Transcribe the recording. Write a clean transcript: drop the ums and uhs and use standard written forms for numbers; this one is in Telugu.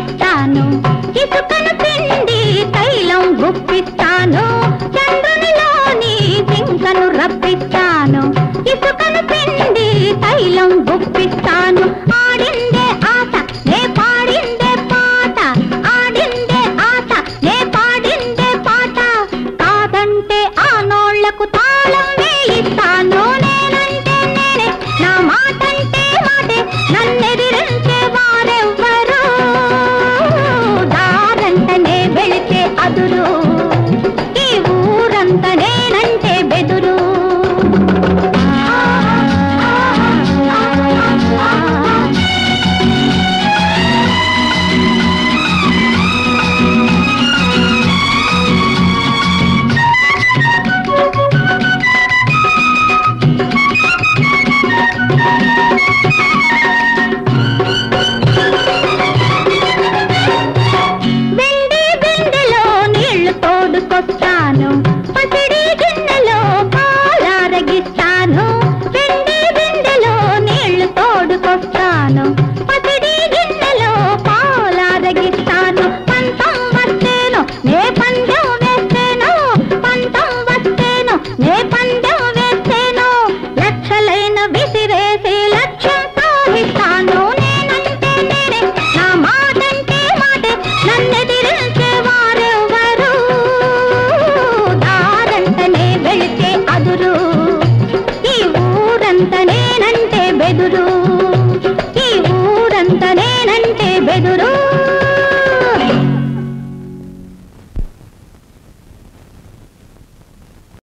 రప్పిస్తాను ఇసుకను పిండి తైలం గుప్పిస్తాను చంద్రునిలోని జింకను రప్పిస్తాను ఇసుకను పిండి తైలం గుప్పిస్తాను ఆడిందే ఆట నే పాడిందే పాట ఆడిందే ఆట నే పాడిందే పాట కాదంటే ఆ నోళ్లకు తాళం వేయిస్తాను నేనంటే నేనే నా మాటంటే మాటే నన్నెదిరించే వారెవ్వరు దారంటనే వెళితే అదురు ఈ ఊరంత నేనంటే బెదురు పసిడి గిన్నెలో పాలరగిస్తాను వెండి బిందెలో నీళ్లు తోడుకొస్తాను పసిడి గిన్నెలో పాలరగిస్తాను పంతం వస్తేను నే పందెం వేస్తేను పంతం వస్తేను నే పందెం వేస్తేను లక్షలైన విసిరేసి లక్ష్యం సాధిస్తాను నేనంటే నేనే నా మాటంటే మాటే నన్నెదిరించే వారెవ్వరు వెళితే అదురు ఈ ఊరంత నేనంటే బెదురు ఈ ఊరంత నేనంటే బెదురు